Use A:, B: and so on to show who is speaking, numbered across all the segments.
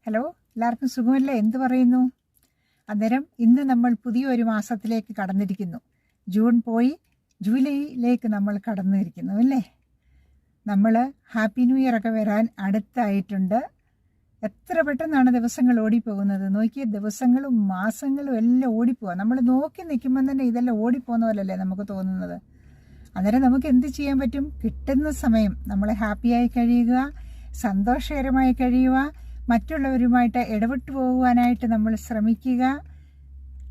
A: Hello, എല്ലാവർക്കും സുഖമല്ലേ? എന്ത് പറയുന്നു? അന്നേരം ഇന്ന് നമ്മൾ പുതിയൊരു മാസത്തിലേക്ക് കടന്നിരിക്കുന്നു. ജൂൺ പോയി ജൂലൈയിലേക്ക് നമ്മൾ കടന്നിരിക്കുന്നു അല്ലേ? നമ്മൾ ഹാപ്പി ന്യൂ ഇയർ ഒക്കെ വരാൻ അടുത്തായിട്ടുണ്ട്. എത്ര പെട്ടെന്നാണ് ദിവസങ്ങൾ ഓടിപ്പോകുന്നത്. നോക്കിയ ദിവസങ്ങളും മാസങ്ങളും എല്ലാം ഓടിപ്പോവാ. നമ്മൾ നോക്കി നിൽക്കുമ്പോൾ തന്നെ ഇതെല്ലാം ഓടിപ്പോകുന്ന പോലല്ലേ നമുക്ക് തോന്നുന്നത്. അന്നേരം നമുക്ക് എന്ത് ചെയ്യാൻ പറ്റും? കിട്ടുന്ന സമയം നമ്മൾ ഹാപ്പിയായി കഴിയുക, സന്തോഷകരമായി കഴിയുക, മറ്റുള്ളവരുമായിട്ട് ഇടപെട്ടു പോകുവാനായിട്ട് നമ്മൾ ശ്രമിക്കുക.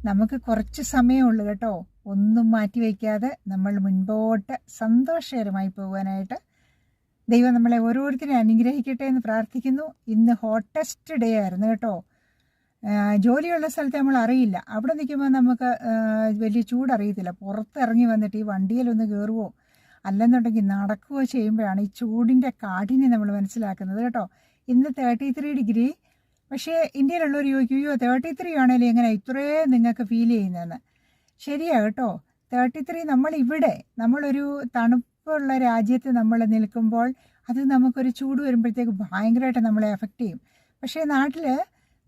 A: നമുക്ക് കുറച്ച് സമയമുള്ളൂ കേട്ടോ. ഒന്നും മാറ്റി വയ്ക്കാതെ നമ്മൾ മുൻപോട്ട് സന്തോഷകരമായി പോകുവാനായിട്ട് ദൈവം നമ്മളെ ഓരോരുത്തരെയും അനുഗ്രഹിക്കട്ടെ എന്ന് പ്രാർത്ഥിക്കുന്നു. ഇന്ന് ഹോട്ടസ്റ്റ് ഡേ ആയിരുന്നു കേട്ടോ. ജോലിയുള്ള സ്ഥലത്ത് നമ്മൾ അറിയില്ല. അവിടെ നിൽക്കുമ്പോൾ നമുക്ക് വലിയ ചൂടറിയത്തില്ല. പുറത്തിറങ്ങി വന്നിട്ട് ഈ വണ്ടിയിലൊന്ന് കയറുവോ അല്ലെന്നുണ്ടെങ്കിൽ നടക്കുകയോ ചെയ്യുമ്പോഴാണ് ഈ ചൂടിൻ്റെ കാഠിന്യം നമ്മൾ മനസ്സിലാക്കുന്നത് കേട്ടോ. ഇന്ന് 33 ഡിഗ്രി. പക്ഷേ ഇന്ത്യയിലുള്ളവർ ചോദിക്കും, 33 ആണെങ്കിലും എങ്ങനെ ഇത്രയും നിങ്ങൾക്ക് ഫീൽ ചെയ്യുന്നതെന്ന്. ശരിയാണ് കേട്ടോ. 33 നമ്മളൊരു തണുപ്പുള്ള രാജ്യത്ത് നമ്മൾ നിൽക്കുമ്പോൾ അത് നമുക്കൊരു ചൂട് വരുമ്പോഴത്തേക്ക് ഭയങ്കരമായിട്ട് നമ്മളെ എഫക്റ്റ് ചെയ്യും. പക്ഷേ നാട്ടിൽ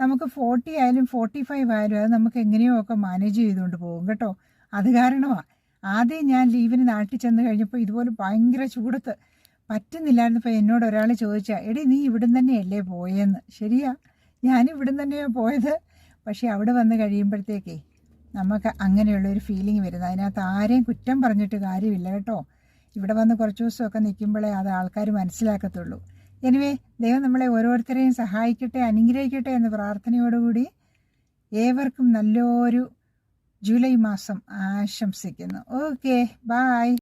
A: നമുക്ക് 40 ആയാലും 45 ആയാലും അത് നമുക്ക് എങ്ങനെയോ ഒക്കെ മാനേജ് ചെയ്തുകൊണ്ട് പോകും കേട്ടോ. അത് കാരണമാണ് ആദ്യം ഞാൻ ലീവിന് നാട്ടിൽ ചെന്ന് കഴിഞ്ഞപ്പോൾ ഇതുപോലെ ഭയങ്കര ചൂടത്ത് പറ്റുന്നില്ലായിരുന്നപ്പോൾ എന്നോട് ഒരാൾ ചോദിച്ചാൽ, എടി നീ ഇവിടുന്ന് തന്നെയല്ലേ പോയെന്ന്. ശരിയാ, ഞാനിവിടുന്ന് തന്നെയാണ് പോയത്. പക്ഷേ അവിടെ വന്ന് കഴിയുമ്പോഴത്തേക്കേ നമുക്ക് അങ്ങനെയുള്ളൊരു ഫീലിംഗ് വരുന്നത്. അതിനകത്ത് ആരെയും കുറ്റം പറഞ്ഞിട്ട് കാര്യമില്ല കേട്ടോ. ഇവിടെ വന്ന് കുറച്ച് ദിവസമൊക്കെ നിൽക്കുമ്പോഴേ അത് ആൾക്കാർ മനസ്സിലാക്കത്തുള്ളൂ. എനിവേ, ദൈവം നമ്മളെ ഓരോരുത്തരെയും സഹായിക്കട്ടെ, അനുഗ്രഹിക്കട്ടെ എന്ന് പ്രാർത്ഥനയോടുകൂടി ഏവർക്കും നല്ലൊരു ജൂലൈ മാസം ആശംസിക്കുന്നു. Okay, by.